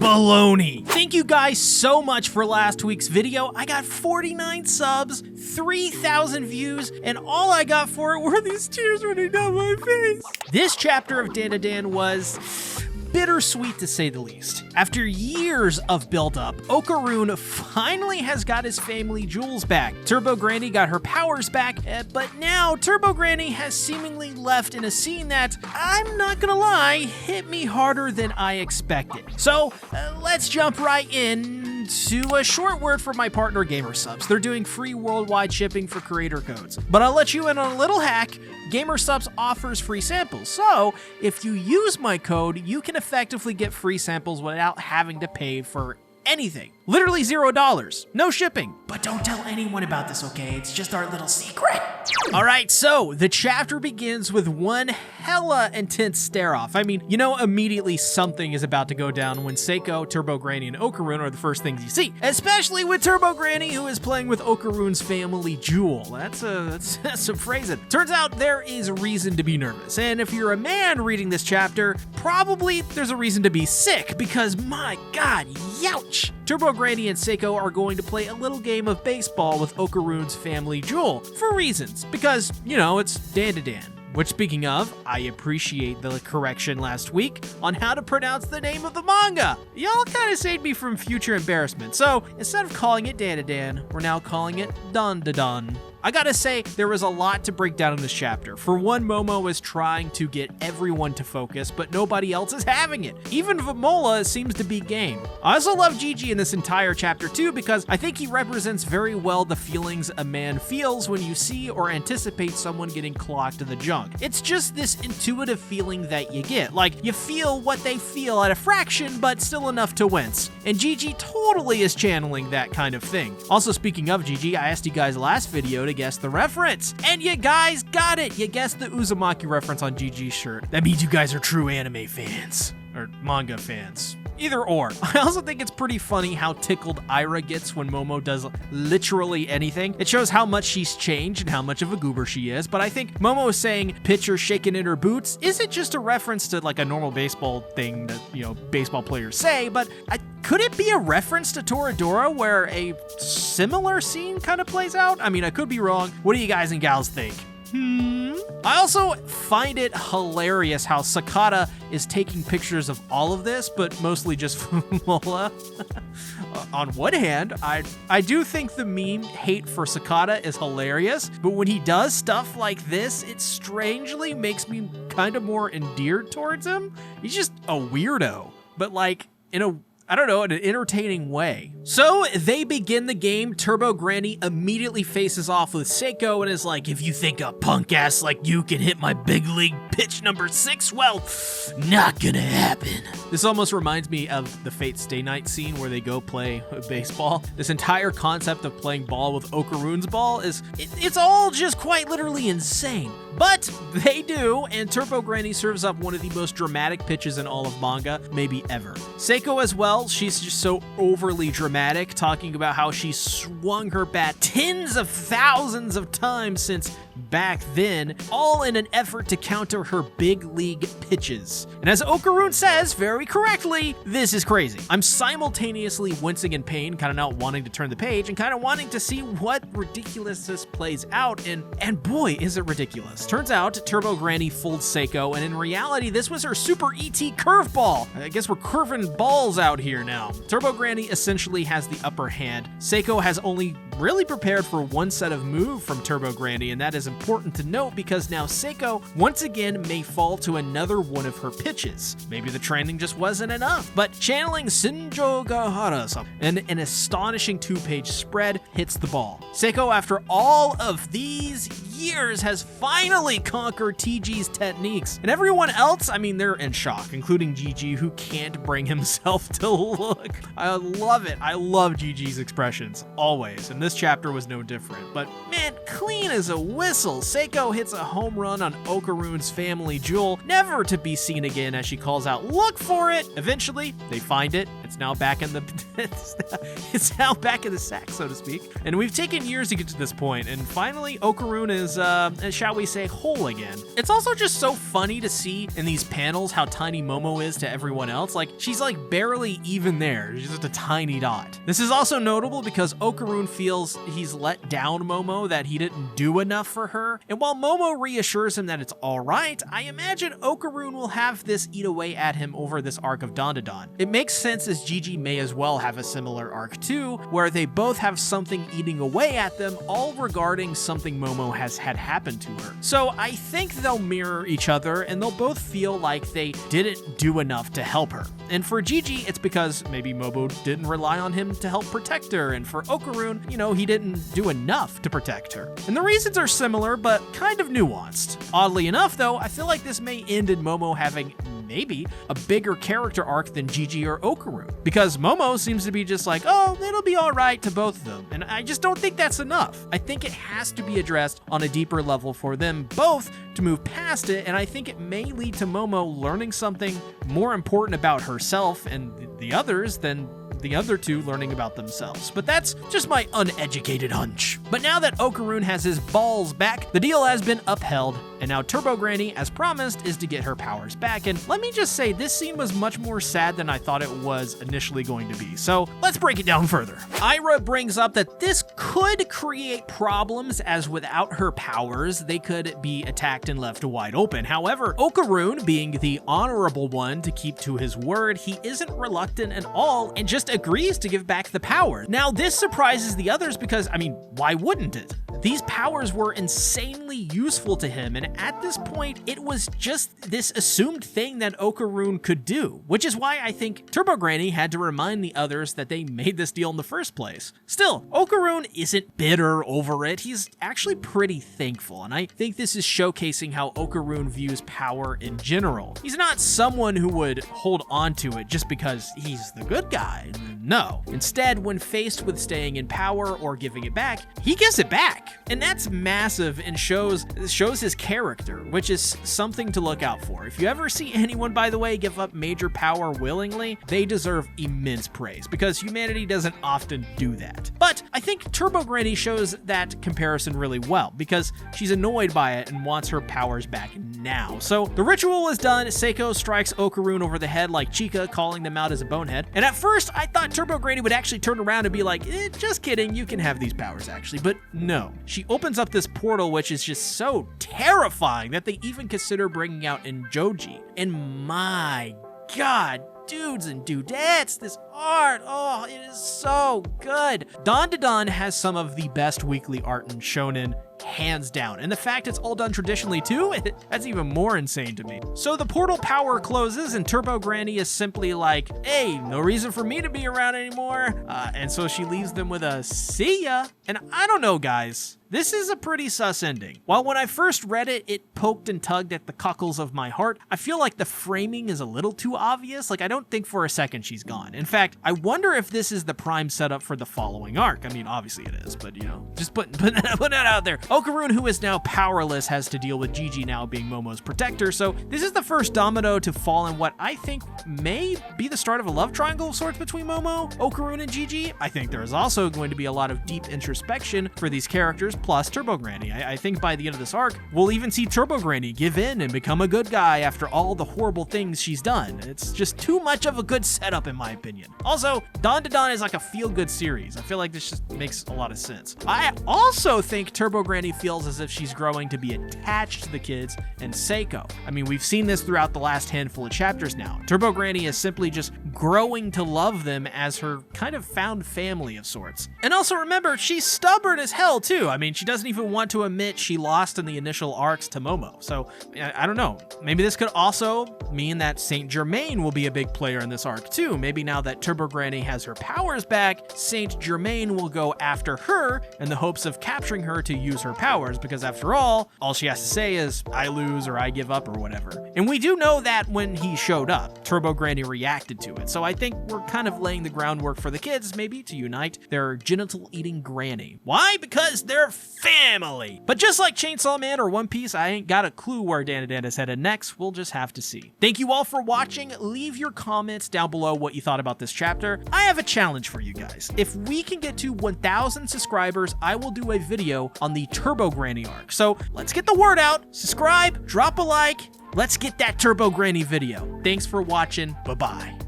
baloney. Thank you guys so much for last week's video. I got 49 subs, 3,000 views, and all I got for it were these tears running down my face. This chapter of Dandadan was bittersweet to say the least. After years of build-up, Okaroon finally has got his family jewels back. Turbo Granny got her powers back, but now Turbo Granny has seemingly left in a scene that, I'm not gonna lie, hit me harder than I expected. So let's jump right in to a short word from my partner Gamer Supps. They're doing free worldwide shipping for creator codes. But I'll let you in on a little hack. Gamer Supps offers free samples, so if you use my code, you can effectively get free samples without having to pay for anything. Literally $0. No shipping. But don't tell anyone about this, okay? It's just our little secret. Alright, so the chapter begins with one hella intense stare-off. I mean, you know immediately something is about to go down when Seiko, Turbo Granny, and Okaroon are the first things you see. Especially with Turbo Granny, who is playing with Okaroon's family jewel. That's some phrasing. Turns out there is reason to be nervous. And if you're a man reading this chapter, probably there's a reason to be sick, because my god, youch! Turbo Granny and Seiko are going to play a little game of baseball with Okaroon's family jewel, for reasons, because, you know, it's Dandadan. Which, speaking of, I appreciate the correction last week on how to pronounce the name of the manga. Y'all kind of saved me from future embarrassment, so instead of calling it Dandadan, we're now calling it Dandadan. I gotta say, there was a lot to break down in this chapter. For one, Momo is trying to get everyone to focus, but nobody else is having it. Even Vamola seems to be game. I also love Gigi in this entire chapter too, because I think he represents very well the feelings a man feels when you see or anticipate someone getting clocked in the junk. It's just this intuitive feeling that you get. Like, you feel what they feel at a fraction, but still enough to wince. And Gigi totally is channeling that kind of thing. Also, speaking of Gigi, I asked you guys last video to guess the reference, and you guys got it. You guessed the Uzumaki reference on Gigi's shirt. That means you guys are true anime fans, or manga fans. Either or. I also think it's pretty funny how tickled Ira gets when Momo does literally anything. It shows how much she's changed and how much of a goober she is, but I think Momo is saying pitcher shaking in her boots isn't just a reference to like a normal baseball thing that, you know, baseball players say, but could it be a reference to Toradora where a similar scene kind of plays out? I mean, I could be wrong. What do you guys and gals think? I also find it hilarious how Sakata is taking pictures of all of this, but mostly just Fumola. On one hand, I do think the meme hate for Sakata is hilarious, but when he does stuff like this, it strangely makes me kind of more endeared towards him. He's just a weirdo, but like in a, I don't know, in an entertaining way. So they begin the game. Turbo Granny immediately faces off with Seiko and is like, if you think a punk ass like you can hit my big league pitch number 6, well, not gonna happen. This almost reminds me of the Fate Stay Night scene where they go play baseball. This entire concept of playing ball with Okaroon's ball it's all just quite literally insane. But they do, and Turbo Granny serves up one of the most dramatic pitches in all of manga, maybe ever. Seiko as well, she's just so overly dramatic, talking about how she swung her bat tens of thousands of times since back then, all in an effort to counter her big league pitches. And as Okaroon says, very correctly, this is crazy. I'm simultaneously wincing in pain, kind of not wanting to turn the page, and kind of wanting to see what ridiculousness plays out, and boy, is it ridiculous. Turns out, Turbo Granny fooled Seiko, and in reality, this was her Super ET curveball. I guess we're curving balls out here now. Turbo Granny essentially has the upper hand. Seiko has only really prepared for one set of move from Turbo Granny, and that is important to note because now Seiko once again may fall to another one of her pitches. Maybe the training just wasn't enough, but channeling Shinjo Gahara, and an astonishing 2-page spread hits the ball. Seiko, after all of these years, has finally conquered TG's techniques, and everyone else, I mean, they're in shock, including Gigi, who can't bring himself to look. I love it. I love Gigi's expressions, always, and this chapter was no different. But man, clean as a whistle, Seiko hits a home run on Okaroon's family jewel, never to be seen again as she calls out, "Look for it!" Eventually, they find it. It's now back in the It's now back in the sack, so to speak. And we've taken years to get to this point, and finally Okarun is, shall we say, whole again. It's also just so funny to see in these panels how tiny Momo is to everyone else. Like, she's like barely even there. She's just a tiny dot. This is also notable because Okarun feels he's let down Momo, that he didn't do enough for her. And while Momo reassures him that it's all right, I imagine Okarun will have this eat away at him over this arc of Dandadan. It makes sense, as Gigi may as well have a similar arc too, where they both have something eating away at them, all regarding something Momo has had happen to her. So I think they'll mirror each other, and they'll both feel like they didn't do enough to help her. And for Gigi, it's because maybe Momo didn't rely on him to help protect her, and for Okarun, you know, he didn't do enough to protect her. And the reasons are similar, but kind of nuanced. Oddly enough, though, I feel like this may end in Momo having maybe a bigger character arc than Gigi or Okarun, because Momo seems to be just like, oh, it'll be all right to both of them, and I just don't think that's enough. I think it has to be addressed on a deeper level for them both to move past it, and I think it may lead to Momo learning something more important about herself and the others than the other two learning about themselves. But that's just my uneducated hunch. But now that Okarun has his balls back, the deal has been upheld, and now Turbo Granny, as promised, is to get her powers back. And let me just say, this scene was much more sad than I thought it was initially going to be. So let's break it down further. Ira brings up that this could create problems, as without her powers, they could be attacked and left wide open. However, Okarun, being the honorable one to keep to his word, he isn't reluctant at all and just agrees to give back the power. Now, this surprises the others because, I mean, why wouldn't it? These powers were insanely useful to him, and at this point, it was just this assumed thing that Okarun could do, which is why I think Turbo Granny had to remind the others that they made this deal in the first place. Still, Okarun isn't bitter over it. He's actually pretty thankful, and I think this is showcasing how Okarun views power in general. He's not someone who would hold on to it just because he's the good guy. No. Instead, when faced with staying in power or giving it back, he gives it back. And that's massive and shows his character, which is something to look out for. If you ever see anyone, by the way, give up major power willingly, they deserve immense praise, because humanity doesn't often do that. But I think Turbo Granny shows that comparison really well, because she's annoyed by it and wants her powers back now. So the ritual is done. Seiko strikes Okarun over the head like Chica, calling them out as a bonehead. And at first, I thought Turbo Granny would actually turn around and be like, just kidding, you can have these powers actually. But no. She opens up this portal, which is just so terrifying that they even consider bringing out Enjoji. And my God, dudes and dudettes, this art, oh, it is so good. Dandadan has some of the best weekly art in shonen, hands down. And the fact it's all done traditionally too, that's even more insane to me. So the portal power closes and Turbo Granny is simply like, hey, no reason for me to be around anymore. And so she leaves them with a see ya. And I don't know, guys. This is a pretty sus ending. While when I first read it, it poked and tugged at the cockles of my heart, I feel like the framing is a little too obvious. Like, I don't think for a second she's gone. In fact, I wonder if this is the prime setup for the following arc. I mean, obviously it is, but you know, just put that out there. Okarun, who is now powerless, has to deal with Gigi now being Momo's protector. So this is the first domino to fall in what I think may be the start of a love triangle of sorts between Momo, Okarun, and Gigi. I think there is also going to be a lot of deep introspection for these characters, plus Turbo Granny. I think by the end of this arc, we'll even see Turbo Granny give in and become a good guy after all the horrible things she's done. It's just too much of a good setup, in my opinion. Also, Dandadan is like a feel-good series. I feel like this just makes a lot of sense. I also think Turbo Granny feels as if she's growing to be attached to the kids and Seiko. I mean, we've seen this throughout the last handful of chapters now. Turbo Granny is simply just growing to love them as her kind of found family of sorts. And also remember, she's stubborn as hell too. I mean, she doesn't even want to admit she lost in the initial arcs to Momo. So I don't know. Maybe this could also mean that Saint Germain will be a big player in this arc too. Maybe now that Turbo Granny has her powers back, Saint Germain will go after her in the hopes of capturing her to use her powers, because after all she has to say is, I lose or I give up or whatever. And we do know that when he showed up, Turbo Granny reacted to it. So I think we're kind of laying the groundwork for the kids maybe to unite their genital-eating granny. Why? Because they're family. But just like Chainsaw Man or One Piece, I ain't got a clue where Dandadan is headed next. We'll just have to see. Thank you all for watching. Leave your comments down below what you thought about this chapter. I have a challenge for you guys. If we can get to 1,000 subscribers, I will do a video on the Turbo Granny arc. So let's get the word out. Subscribe, drop a like. Let's get that Turbo Granny video. Thanks for watching. Bye-bye.